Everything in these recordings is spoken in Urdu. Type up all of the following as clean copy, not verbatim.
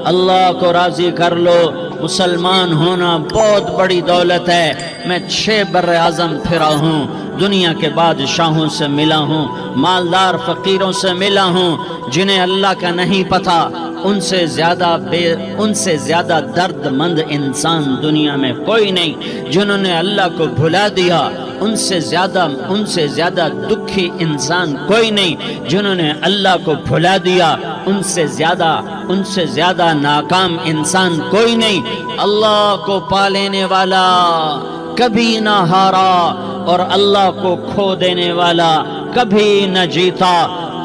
اللہ کو راضی کر لو۔ مسلمان ہونا بہت بڑی دولت ہے۔ میں 6 بر اعظم پھرا ہوں، دنیا کے بادشاہوں سے ملا ہوں، مالدار فقیروں سے ملا ہوں، جنہیں اللہ کا نہیں پتہ ان سے زیادہ درد مند انسان دنیا میں کوئی نہیں۔ جنہوں نے اللہ کو بھلا دیا ان سے زیادہ دکھی انسان کوئی نہیں۔ جنہوں نے اللہ کو بھلا دیا ان سے زیادہ ناکام انسان کوئی نہیں۔ اللہ کو پا لینے والا کبھی نہ ہارا اور اللہ کو کھو دینے والا کبھی نہ جیتا۔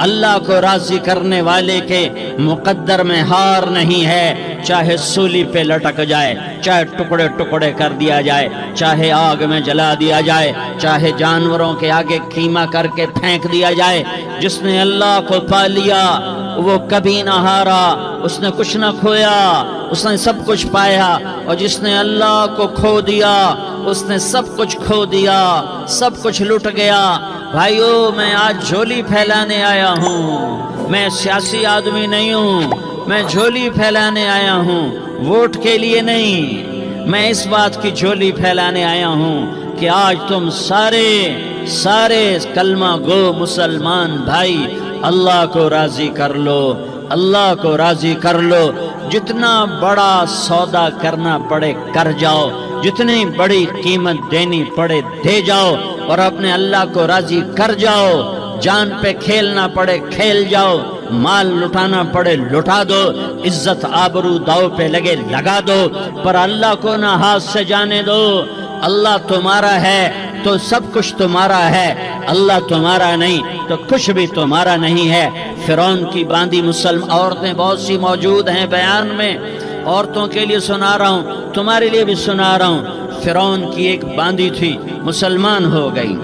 اللہ کو راضی کرنے والے کے مقدر میں ہار نہیں ہے، چاہے سولی پہ لٹک جائے، چاہے ٹکڑے ٹکڑے کر دیا جائے، چاہے آگ میں جلا دیا جائے، چاہے جانوروں کے آگے قیمہ کر کے پھینک دیا جائے۔ جس نے اللہ کو پا لیا وہ کبھی نہ ہارا، اس نے کچھ نہ کھویا، اس نے سب کچھ پایا۔ اور جس نے اللہ کو کھو دیا اس نے سب کچھ کھو دیا، سب کچھ لٹ گیا۔ بھائیو، میں آج جھولی پھیلانے آیا ہوں، میں سیاسی آدمی نہیں ہوں، میں جھولی پھیلانے آیا ہوں، ووٹ کے لیے نہیں۔ میں اس بات کی جھولی پھیلانے آیا ہوں کہ آج تم سارے کلمہ گو مسلمان بھائی اللہ کو راضی کر لو، اللہ کو راضی کر لو۔ جتنا بڑا سودا کرنا پڑے کر جاؤ، جتنی بڑی قیمت دینی پڑے دے جاؤ، اور اپنے اللہ کو راضی کر جاؤ۔ جان پہ کھیلنا پڑے کھیل جاؤ، مال لٹانا پڑے لٹا دو، عزت آبرو داؤ پہ لگے لگا دو، پر اللہ کو نہ ہاتھ سے جانے دو۔ اللہ تمہارا ہے تو سب کچھ تمہارا ہے، اللہ تمہارا نہیں تو کچھ بھی تمہارا نہیں ہے۔ فرعون کی باندھی مسلم عورتیں بہت سی موجود ہیں بیان میں، عورتوں کے لیے سنا رہا ہوں، تمہارے لیے بھی سنا رہا ہوں۔ فرعون کی ایک باندھی تھی، مسلمان ہو گئی۔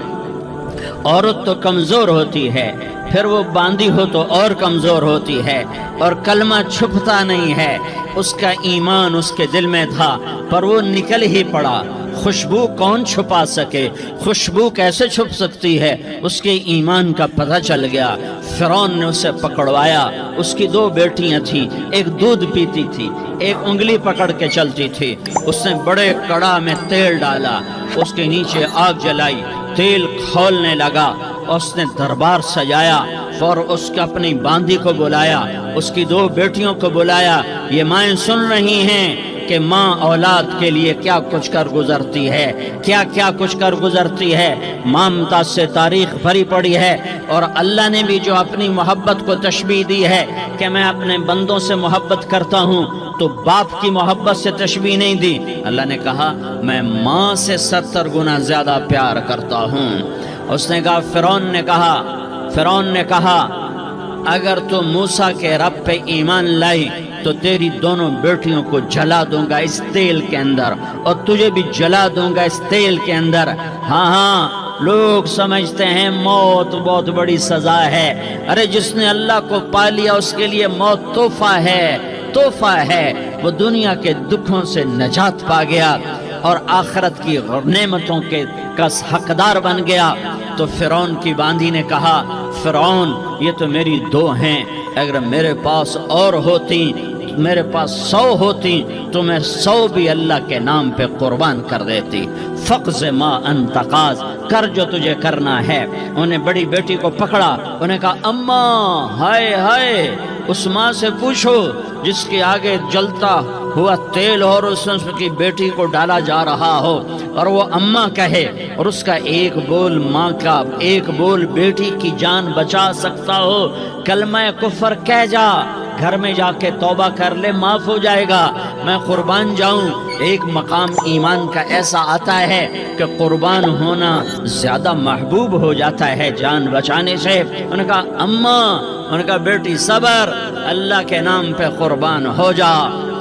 عورت تو کمزور ہوتی ہے، پھر وہ باندھی ہو تو اور کمزور ہوتی ہے، اور کلمہ چھپتا نہیں ہے۔ اس کا ایمان اس کے دل میں تھا پر وہ نکل ہی پڑا۔ خوشبو کون چھپا سکے؟ خوشبو کیسے چھپ سکتی ہے؟ اس کے ایمان کا پتہ چل گیا۔ فرعون نے اسے پکڑوایا۔ اس کی 2 بیٹیاں تھیں، ایک دودھ پیتی تھی، ایک انگلی پکڑ کے چلتی تھی۔ اس نے بڑے کڑا میں تیل ڈالا، اس کے نیچے آگ جلائی، تیل کھولنے لگا، اس نے دربار سجایا اور اس کا اپنی باندھی کو بلایا، اس کی 2 بیٹیوں کو بلایا۔ یہ مائیں سن رہی ہیں کہ ماں اولاد کے لیے کیا کچھ کر گزرتی ہے، کیا کچھ کر گزرتی ہے۔ ممتا سے تاریخ بھری پڑی ہے، اور اللہ نے بھی جو اپنی محبت کو تشبیہ دی ہے کہ میں اپنے بندوں سے محبت کرتا ہوں، تو باپ کی محبت سے تشبیہ نہیں دی۔ اللہ نے کہا میں ماں سے 70 گنا زیادہ پیار کرتا ہوں۔ اس نے کہا فرعون نے کہا اگر تو موسیٰ کے رب پہ ایمان لائی تو تیری دونوں بیٹیوں کو جلا دوں گا اس تیل کے اندر، اور تجھے بھی جلا دوں گا اس تیل کے اندر۔ ہاں لوگ سمجھتے ہیں موت بہت بڑی سزا ہے۔ ارے جس نے اللہ کو پا لیا اس کے لیے موت تحفہ ہے۔ وہ دنیا کے دکھوں سے نجات پا گیا اور آخرت کی نعمتوں کے حقدار بن گیا۔ تو فرعون کی باندھی نے کہا فرعون یہ تو میری 2 ہیں، اگر میرے پاس اور ہوتی، میرے پاس 100 ہوتی تو میں 100 بھی اللہ کے نام پہ قربان کر دیتی۔ فقض ما انت قاض، کر جو تجھے کرنا ہے۔ انہیں بڑی بیٹی کو پکڑا، انہیں کہا اماں ہائے اس ماں سے پوچھو جس کے آگے جلتا ہوا تیل اور اس کی بیٹی کو ڈالا جا رہا ہو اور وہ اماں کہے، اور اس کا ایک بول ماں کا، ایک بول بیٹی کی جان بچا سکتا ہو، کلمہ کفر کہہ جا، گھر میں جا کے توبہ کر لے، معاف ہو جائے گا، میں قربان جاؤں۔ ایک مقام ایمان کا ایسا آتا ہے کہ قربان ہونا زیادہ محبوب ہو جاتا ہے جان بچانے سے۔ انہوں نے کہا اماں، انہوں نے کہا بیٹی صبر، اللہ کے نام پہ قربان ہو جا۔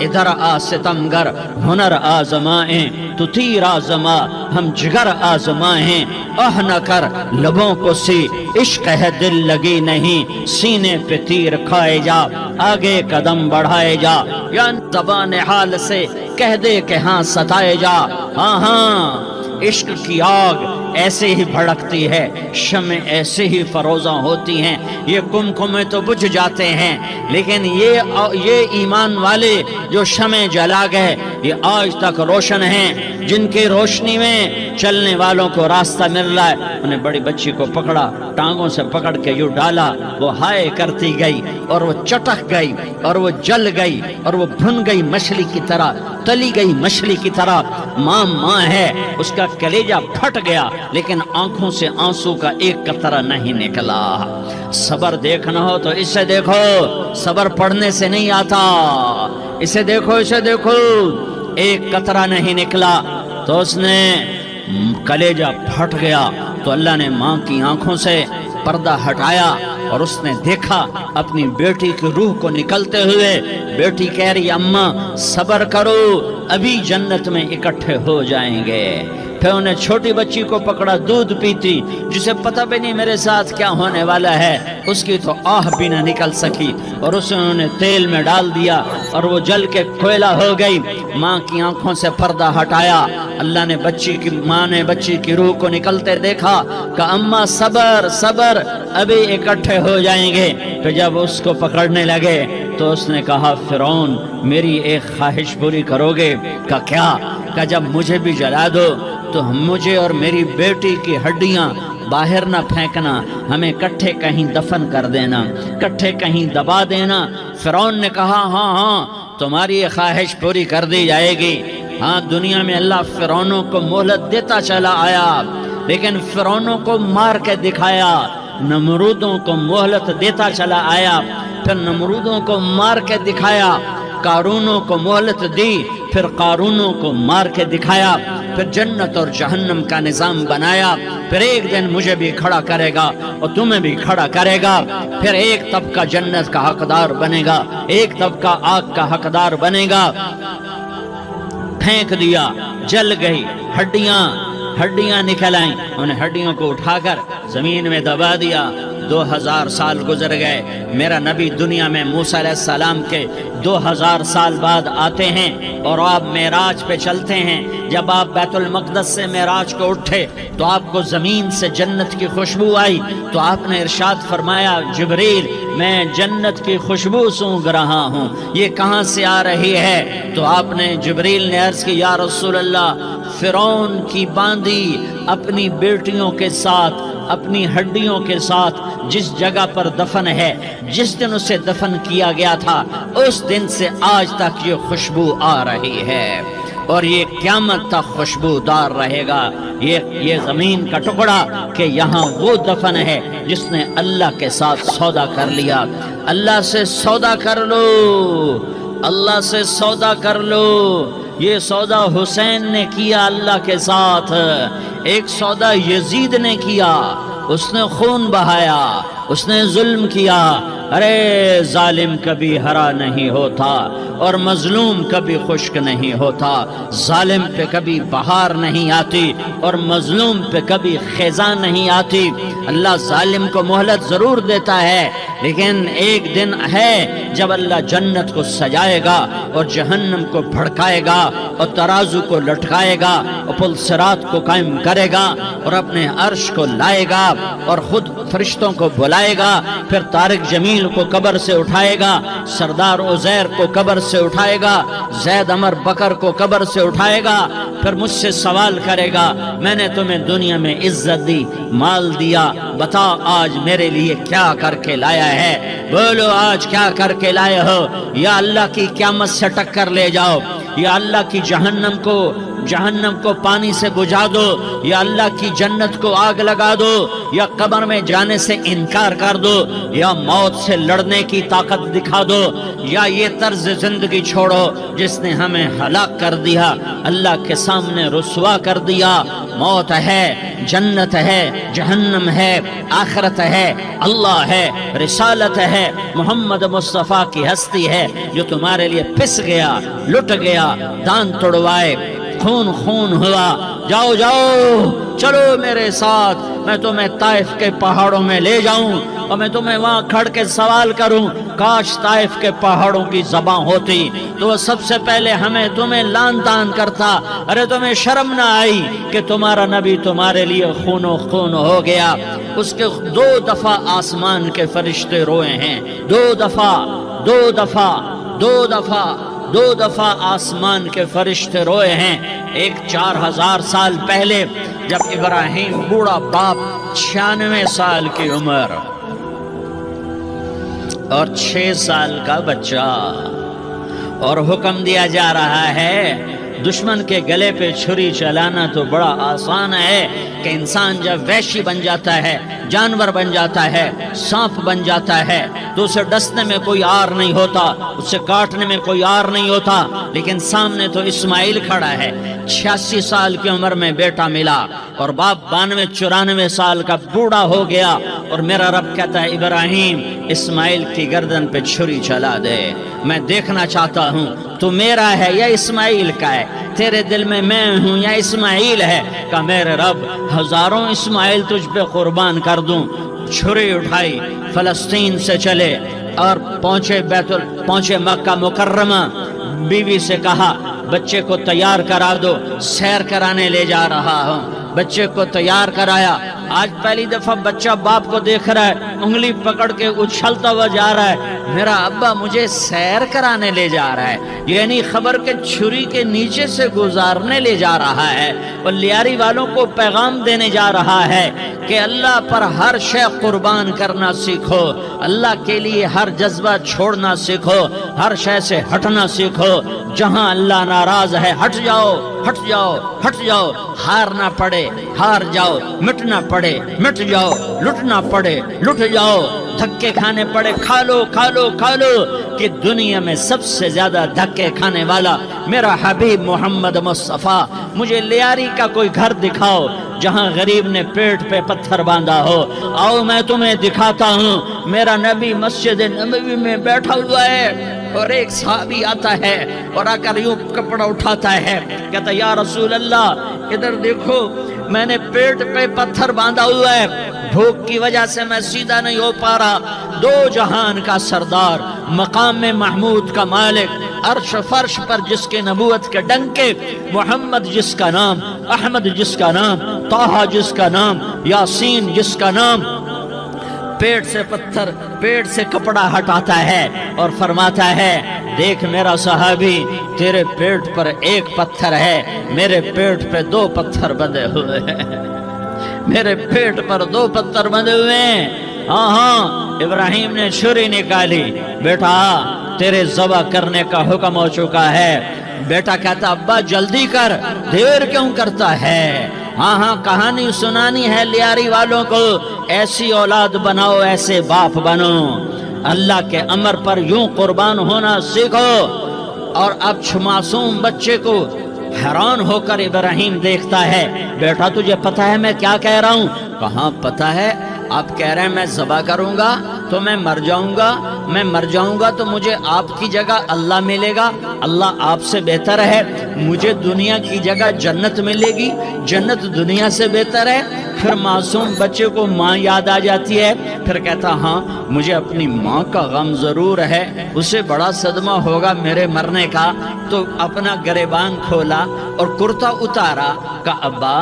ادھر آ ستمگر ہنر آزمائیں تو تیر آزما، ہم جگر آزمائیں اہ نہ کر لبوں کو سی، عشق ہے دل لگی نہیں، سینے پہ تیر کھائے جا، آگے قدم بڑھائے جا، یا زبان حال سے کہہ دے کہ ہاں ستائے جا۔ ہاں عشق کی آگ ایسے ہی بھڑکتی ہے، شمع ایسے ہی فروزاں ہوتی ہیں، یہ کمکمے تو بجھ جاتے ہیں، لیکن یہ ایمان والے جو شمع جلا گئے یہ آج تک روشن ہیں، جن کی روشنی میں چلنے والوں کو راستہ مل رہا ہے۔ انہیں بڑی بچی کو پکڑا، ٹانگوں سے پکڑ کے یوں ڈالا، وہ ہائے کرتی گئی اور وہ چٹک گئی اور وہ جل گئی اور وہ بھن گئی مچھلی کی طرح، تلی گئی مچھلی کی طرح۔ ماں ہے، اس کا کلیجہ پھٹ گیا، لیکن آنکھوں سے آنسو کا ایک قطرہ نہیں نکلا۔ صبر دیکھنا ہو تو اسے دیکھو، صبر پڑھنے سے نہیں آتا، اسے دیکھو، اسے دیکھو۔ ایک قطرہ نہیں نکلا تو اس نے کلیجہ پھٹ گیا، تو اللہ نے ماں کی آنکھوں سے پردہ ہٹایا اور اس نے دیکھا اپنی بیٹی کی روح کو نکلتے ہوئے۔ بیٹی کہہ رہی اماں صبر کرو، ابھی جنت میں اکٹھے ہو جائیں گے۔ پھر انہیں چھوٹی بچی کو پکڑا، دودھ پیتی، جسے پتہ بھی نہیں میرے ساتھ کیا ہونے والا ہے، اس کی تو آہ بھی نہ نکل سکی، اور اسے انہوں نے تیل میں ڈال دیا اور وہ جل کے کوئلہ ہو گئی۔ ماں کی آنکھوں سے پردہ ہٹایا، اللہ نے ماں نے بچی کی روح کو نکلتے دیکھا، کہا اماں صبر صبر، ابھی اکٹھے ہو جائیں گے۔ پھر جب اس کو پکڑنے لگے تو اس نے کہا فرعون میری ایک خواہش پوری کرو گے؟ کہا کیا؟ کہا جب مجھے بھی جلا دو تو مجھے اور میری بیٹی کی ہڈیاں باہر نہ پھینکنا، ہمیں کٹھے کہیں دفن کر دینا، کٹھے کہیں دبا دینا۔ فرعون نے کہا ہاں تمہاری یہ خواہش پوری کر دی جائے گی۔ ہاں دنیا میں اللہ فرعونوں کو مہلت دیتا چلا آیا، لیکن فرعونوں کو مار کے دکھایا، نمرودوں کو مہلت دیتا چلا آیا، پھر نمرودوں کو مار کے دکھایا، قارونوں کو مہلت دی، پھر قارونوں کو مار کے دکھایا، پھر جنت اور جہنم کا نظام بنایا۔ پھر ایک دن مجھے بھی کھڑا کرے گا اور تمہیں بھی کھڑا کرے گا، پھر ایک طبقہ جنت کا حقدار بنے گا، ایک طبقہ آگ کا حقدار بنے گا۔ پھینک دیا، جل گئی، ہڈیاں نکل آئیں، انہیں ہڈیوں کو اٹھا کر زمین میں دبا دیا۔ 2000 سال گزر گئے، میرا نبی دنیا میں موسیٰ علیہ السلام کے 2000 سال بعد آتے ہیں اور آپ معراج پہ چلتے ہیں۔ جب آپ بیت المقدس سے معراج کو اٹھے تو آپ کو زمین سے جنت کی خوشبو آئی، تو آپ نے ارشاد فرمایا جبریل میں جنت کی خوشبو سونگھ رہا ہوں، یہ کہاں سے آ رہی ہے؟ تو آپ نے جبریل نے عرض کی یا رسول اللہ فرعون کی باندی اپنی بیٹیوں کے ساتھ، اپنی ہڈیوں کے ساتھ جس جگہ پر دفن ہے، جس دن اسے دفن کیا گیا تھا اس دن سے آج تک یہ خوشبو آ رہی ہے، اور یہ قیامت تک خوشبودار رہے گا۔ یہ زمین کا ٹکڑا کہ یہاں وہ دفن ہے جس نے اللہ کے ساتھ سودا کر لیا۔ اللہ سے سودا کر لو، اللہ سے سودا کر لو۔ یہ سودا حسین نے کیا اللہ کے ساتھ، ایک سودا یزید نے کیا، اس نے خون بہایا، اس نے ظلم کیا۔ ارے ظالم کبھی ہرا نہیں ہوتا اور مظلوم کبھی خشک نہیں ہوتا، ظالم پہ کبھی بہار نہیں آتی اور مظلوم پہ کبھی خزاں نہیں آتی۔ اللہ ظالم کو مہلت ضرور دیتا ہے، لیکن ایک دن ہے جب اللہ جنت کو سجائے گا اور جہنم کو بھڑکائے گا اور ترازو کو لٹکائے گا اور پل صراط کو قائم کرے گا اور اپنے عرش کو لائے گا اور خود فرشتوں کو بلائے گا، پھر طارق جمیل کو قبر سے اٹھائے گا، سردار عزیر کو قبر سے اٹھائے گا، زید عمر بکر کو قبر سے اٹھائے گا، پھر مجھ سے سوال کرے گا میں نے تمہیں دنیا میں عزت دی، مال دیا، بتا آج میرے لیے کیا کر کے لایا ہے؟ بولو آج کیا کر کے لائے ہو؟ یا اللہ کی قیامت سے ٹکر لے جاؤ، یا اللہ کی جہنم کو پانی سے بجھا دو، یا اللہ کی جنت کو آگ لگا دو، یا قبر میں جانے سے انکار کر دو، یا موت سے لڑنے کی طاقت دکھا دو، یا یہ طرز زندگی چھوڑو جس نے ہمیں ہلاک کر دیا، اللہ کے سامنے رسوا کر دیا۔ موت ہے، جنت ہے، جہنم ہے، آخرت ہے، اللہ ہے، رسالت ہے، محمد مصطفیٰ کی ہستی ہے جو تمہارے لیے پس گیا، لٹ گیا، دان توڑوائے، خون ہوا، جاؤ جاؤ چلو میرے ساتھ، میں تمہیں طائف کے پہاڑوں میں لے جاؤں اور میں تمہیں وہاں کھڑ کے سوال کروں، کاش طائف کے پہاڑوں کی زبان ہوتی تو وہ سب سے پہلے ہمیں تمہیں لان تان کرتا۔ ارے تمہیں شرم نہ آئی کہ تمہارا نبی تمہارے لیے خون و خون ہو گیا؟ اس کے 2 دفعہ آسمان کے فرشتے روئے ہیں، 2 دفعہ 2 دفعہ 2 دفعہ 2 دفعہ آسمان کے فرشتے روئے ہیں۔ ایک 4000 سال پہلے جب ابراہیم بوڑھا باپ 96 سال کی عمر اور 6 سال کا بچہ، اور حکم دیا جا رہا ہے دشمن کے گلے پہ چھری چلانا تو بڑا آسان ہے کہ انسان جب وحشی بن جاتا ہے، جانور بن جاتا ہے، سانپ بن جاتا ہے تو اسے ڈسنے میں کوئی آر نہیں ہوتا، اسے کاٹنے میں کوئی آر نہیں ہوتا، لیکن سامنے تو اسماعیل کھڑا ہے، 86 سال کی عمر میں بیٹا ملا اور باپ 92-94 سال کا بوڑھا ہو گیا، اور میرا رب کہتا ہے ابراہیم اسماعیل کی گردن پہ چھری چلا دے، میں دیکھنا چاہتا ہوں تو میرا ہے یا اسماعیل کا ہے، تیرے دل میں ہوں یا اسماعیل ہے؟ کہ میرے رب ہزاروں اسماعیل تجھ پہ قربان کر دوں۔ چھری اٹھائی، فلسطین سے چلے اور پہنچے مکہ مکرمہ، بیوی سے کہا بچے کو تیار کرا دو، سیر کرانے لے جا رہا ہوں، بچے کو تیار کرایا۔ آج پہلی دفعہ بچہ باپ کو دیکھ رہا ہے، انگلی پکڑ کے اچھلتا ہوا جا رہا ہے، میرا ابا مجھے سیر کرانے لے جا رہا ہے، یعنی خبر کے چھری کے نیچے سے گزارنے لے جا رہا ہے، اور لیاری والوں کو پیغام دینے جا رہا ہے کہ اللہ پر ہر شے قربان کرنا سیکھو، اللہ کے لیے ہر جذبہ چھوڑنا سیکھو، ہر شے سے ہٹنا سیکھو، جہاں اللہ ناراض ہے ہٹ جاؤ ہٹ جاؤ ہٹ جاؤ، ہار نہ پڑے ہار جاؤ، مٹنا پڑے مٹ جاؤ، لٹنا پڑے لٹ جاؤ، دھکے کھانے پڑے کھا لو کھا لو کھا لو، کہ دنیا میں سب سے زیادہ دھکے کھانے والا میرا حبیب محمد مصطفیٰ۔ مجھے لیاری کا کوئی گھر دکھاؤ جہاں غریب نے پیٹ پہ پتھر باندھا ہو، آؤ میں تمہیں دکھاتا ہوں۔ میرا نبی مسجد نبوی میں بیٹھا ہوا ہے اور ایک صحابی آتا ہے اور آ کر یوں کپڑا اٹھاتا ہے، کہتا یا رسول اللہ ادھر دیکھو، میں نے پیٹ پہ پتھر باندھا ہوا ہے، بھوک کی وجہ سے میں سیدھا نہیں ہو پا رہا۔ 2 جہان کا سردار، مقام محمود کا مالک، عرش فرش پر جس کے نبوت کے ڈنکے، محمد جس کا نام، احمد جس کا نام، طٰہٰ جس کا نام، یاسین جس کا نام، پیٹ سے پتھر، پیٹ سے کپڑا ہٹاتا ہے اور فرماتا ہے دیکھ میرا صحابی، تیرے پیٹ پر 1 پتھر ہے، میرے پیٹ پہ 2 پتھر بندھے ہوئے ہیں، میرے پیٹ پر 2 پتھر بندھے ہوئے ہیں۔ ہاں ہاں، ابراہیم نے چھری نکالی، بیٹا تیرے ذبح کرنے کا حکم ہو چکا ہے۔ بیٹا کہتا ابا جلدی کر، دیر کیوں کرتا ہے؟ ہاں ہاں، کہانی سنانی ہے لیاری والوں کو، ایسی اولاد بناؤ، ایسے باپ بنو، اللہ کے امر پر یوں قربان ہونا سیکھو۔ اور اب معصوم بچے کو حیران ہو کر ابراہیم دیکھتا ہے، بیٹا تجھے پتہ ہے میں کیا کہہ رہا ہوں؟ کہاں پتہ ہے، آپ کہہ رہے ہیں میں ذبح کروں گا تو میں مر جاؤں گا، میں مر جاؤں گا تو مجھے آپ کی جگہ اللہ ملے گا، اللہ آپ سے بہتر ہے، مجھے دنیا کی جگہ جنت ملے گی، جنت دنیا سے بہتر ہے۔ پھر معصوم بچے کو ماں یاد آ جاتی ہے، پھر کہتا ہاں مجھے اپنی ماں کا غم ضرور ہے، اسے بڑا صدمہ ہوگا میرے مرنے کا۔ تو اپنا گریبان کھولا اور کرتا اتارا، کہا ابا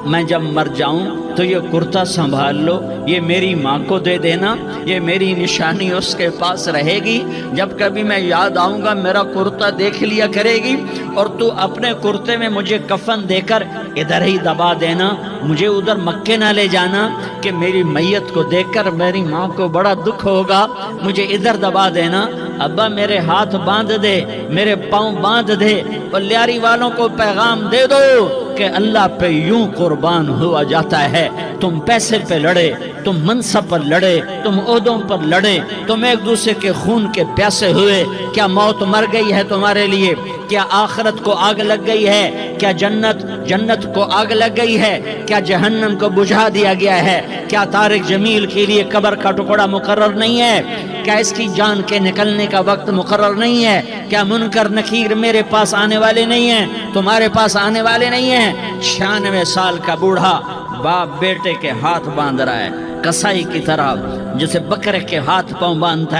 میں جب مر جاؤں تو یہ کرتا سنبھال لو، یہ میری ماں کو دے دینا، یہ میری نشانی اس کے پاس رہے گی، جب کبھی میں یاد آؤں گا میرا کرتا دیکھ لیا کرے گی، اور تو اپنے کرتے میں مجھے کفن دے کر ادھر ہی دبا دینا، مجھے ادھر مکے نہ لے جانا کہ میری میت کو دیکھ کر میری ماں کو بڑا دکھ ہوگا، مجھے ادھر دبا دینا۔ ابا میرے ہاتھ باندھ دے، میرے پاؤں باندھ دے، اور لیاری والوں کو پیغام دے دو کہ اللہ پہ یوں قربان ہوا جاتا ہے۔ تم پیسے پہ لڑے، تم منصب پر لڑے، تم عہدوں پر لڑے، تم ایک دوسرے کے خون کے پیاسے ہوئے، کیا موت مر گئی ہے تمہارے لیے؟ کیا آخرت کو آگ لگ گئی ہے؟ کیا جنت کو آگ لگ گئی ہے؟ کیا جہنم کو بجھا دیا گیا ہے؟ کیا طارق جمیل کے لیے قبر کا ٹکڑا مقرر نہیں ہے؟ کیا اس کی جان کے نکلنے کا وقت مقرر نہیں ہے؟ کیا منکر نکیر میرے پاس آنے والے نہیں ہیں، تمہارے پاس آنے والے نہیں ہیں؟ 96 سال کا بوڑھا باپ بیٹے کے ہاتھ باندھ رہا ہے کسائی کی طرح، جسے بکرے کے ہاتھ پاؤں باندھ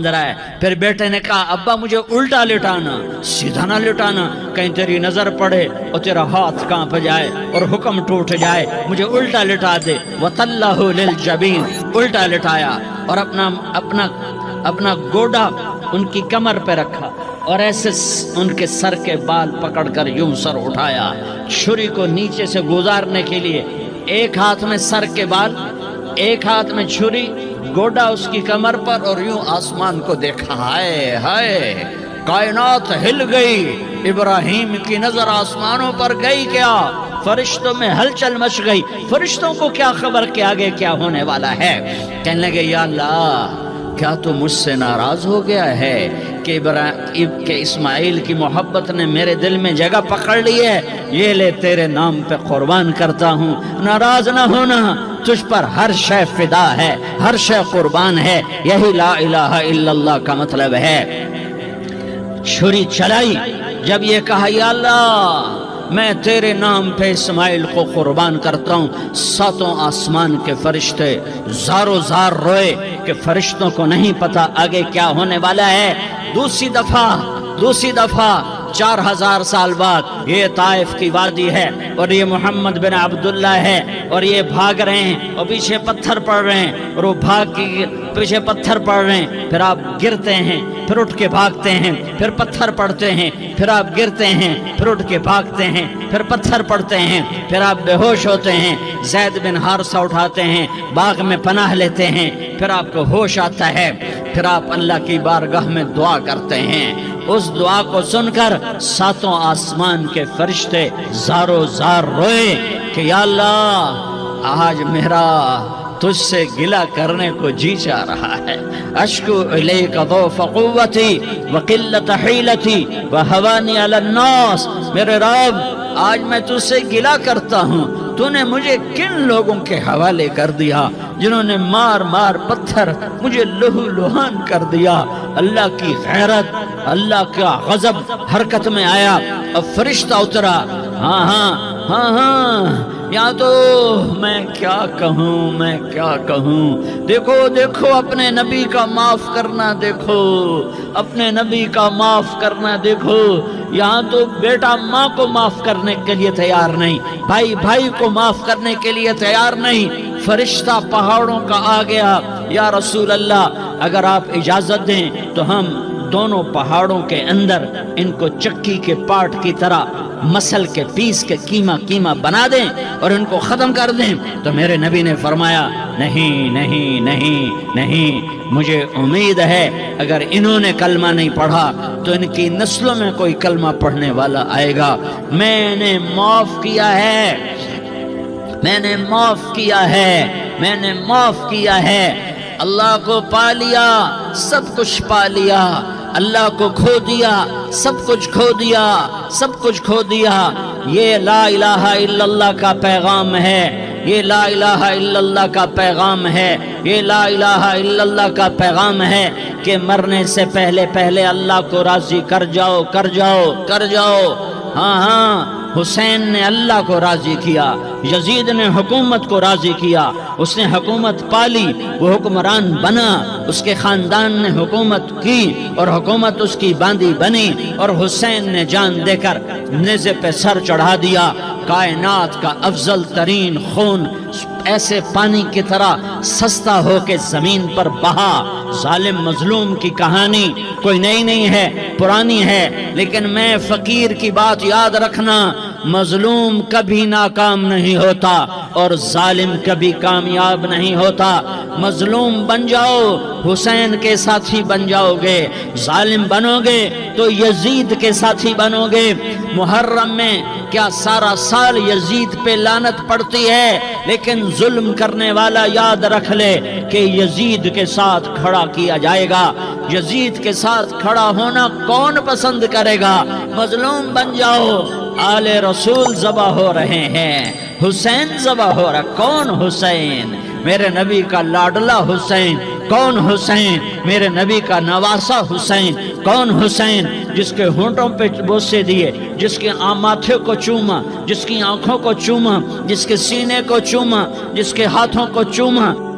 رہا ہے۔ پھر بیٹے نے کہا ابا مجھے الٹا لٹانا، سیدھا نہ لٹانا، کہیں تیری نظر پڑے اور تیرا ہاتھ کانپ جائے اور حکم ٹوٹ جائے، مجھے الٹا لٹا دے۔ وَتَلَّهُ لِلْجَبِينِ، الٹا لٹایا اور اپنا گوڈا ان کی کمر پہ رکھا اور ایسے ان کے سر کے بال پکڑ کر یوں سر اٹھایا، چھری کو نیچے سے گزارنے کے لیے، ایک ہاتھ میں سر کے بال، ایک ہاتھ میں چھری، گوڈا اس کی کمر پر، اور یوں آسمان کو دیکھا۔ ہائے ہائے، کائنات ہل گئی، ابراہیم کی نظر آسمانوں پر گئی کیا؟ فرشتوں میں ہلچل مچ گئی۔ فرشتوں کو کیا خبر کہ آگے کیا ہونے والا ہے؟ کہنے لگے یا اللہ، کیا تو مجھ سے ناراض ہو گیا ہے کہ اسماعیل کی محبت نے میرے دل میں جگہ پکڑ لی ہے؟ یہ لے تیرے نام پہ قربان کرتا ہوں، ناراض نہ ہونا، تجھ پر ہر شے فدا ہے، ہر شے قربان ہے، یہی لا الہ الا اللہ کا مطلب ہے۔ چھری چلائی، جب یہ کہا یا اللہ میں تیرے نام پہ اسماعیل کو قربان کرتا ہوں، 7 آسمان کے فرشتے زارو زار روئے کہ فرشتوں کو نہیں پتا آگے کیا ہونے والا ہے۔ دوسری دفعہ 4000 سال بعد یہ طائف کی وادی ہے اور یہ محمد بن عبداللہ ہے اور یہ بھاگ رہے ہیں اور پیچھے پتھر پڑ رہے ہیں، اور وہ بھاگ کے پیچھے پتھر پڑ رہے ہیں، پھر آپ گرتے ہیں، پھر اٹھ کے بھاگتے ہیں، پھر پتھر پڑتے ہیں، پھر آپ گرتے ہیں، پھر اٹھ کے بھاگتے ہیں، پھر پتھر پڑتے ہیں، پھر آپ بے ہوش ہوتے ہیں، زید بن حارثہ اٹھاتے ہیں، باغ میں پناہ لیتے ہیں، پھر آپ کو ہوش آتا ہے، پھر آپ اللہ کی بارگاہ میں دعا کرتے ہیں۔ اس دعا کو سن کر 7 آسمان کے فرشتے زارو زار روئے کہ یا اللہ آج میرا تجھ سے گلہ کرنے کو جی چاہ رہا ہے۔ اشکو الیک ضعف قوتی وقلت حیلتی وہوانی علی الناس، میرے رب آج میں تجھ سے گلہ کرتا ہوں، تو نے مجھے کن لوگوں کے حوالے کر دیا جنہوں نے مار مار پتھر مجھے لہو لہان کر دیا۔ اللہ کی غیرت، اللہ کا غضب حرکت میں آیا، اب فرشتہ اترا۔ ہاں یا تو میں کیا کہوں، دیکھو اپنے نبی کا معاف کرنا، دیکھو اپنے نبی کا معاف کرنا، دیکھو یہاں تو بیٹا ماں کو معاف کرنے کے لیے تیار نہیں، بھائی کو معاف کرنے کے لیے تیار نہیں۔ فرشتہ پہاڑوں کا آ گیا، یا رسول اللہ اگر آپ اجازت دیں تو ہم دونوں پہاڑوں کے اندر ان کو چکی کے پاٹ کی طرح مسل کے پیس کے کیما بنا دیں اور ان کو ختم کر دیں۔ تو میرے نبی نے فرمایا نہیں، مجھے امید ہے اگر انہوں نے کلمہ نہیں پڑھا تو ان کی نسلوں میں کوئی کلمہ پڑھنے والا آئے گا۔ میں نے معاف کیا ہے، اللہ کو پا لیا، سب کچھ پا لیا، اللہ کو کھو دیا، سب کچھ کھو دیا۔ یہ لا الہ الا اللہ کا پیغام ہے، یہ لا الہ الا اللہ کا پیغام ہے، یہ لا الہ الا اللہ کا پیغام ہے کہ مرنے سے پہلے اللہ کو راضی کر جاؤ۔ ہاں حسین نے اللہ کو راضی کیا، یزید نے حکومت کو راضی کیا، اس نے حکومت پالی، وہ حکمران بنا، اس کے خاندان نے حکومت کی اور حکومت اس کی باندھی بنی، اور حسین نے جان دے کر نیزے پہ سر چڑھا دیا۔ کائنات کا افضل ترین خون ایسے پانی کی طرح سستا ہو کے زمین پر بہا۔ ظالم مظلوم کی کہانی کوئی نئی نہیں ہے، پرانی ہے، لیکن میں فقیر کی بات یاد رکھنا، مظلوم کبھی ناکام نہیں ہوتا اور ظالم کبھی کامیاب نہیں ہوتا۔ مظلوم بن جاؤ حسین کے ساتھی بن جاؤ گے، ظالم بنو گے تو یزید کے ساتھی بنو گے۔ محرم میں کیا سارا سال یزید پہ لعنت پڑتی ہے، لیکن ظلم کرنے والا یاد رکھ لے کہ یزید کے ساتھ کھڑا کیا جائے گا۔ یزید کے ساتھ کھڑا ہونا کون پسند کرے گا؟ مظلوم بن جاؤ، آل رسول ذبح ہو رہے ہیں، حسین ذبح ہو رہا۔ کون حسین؟ میرے نبی کا لاڈلا حسین۔ کون حسین؟ میرے نبی کا نواسا حسین۔ کون حسین؟ جس کے ہونٹوں پہ بوسے دیے، جس کے ماتھے کو چوما، جس کی آنکھوں کو چوما، جس کے سینے کو چوما، جس کے ہاتھوں کو چوما۔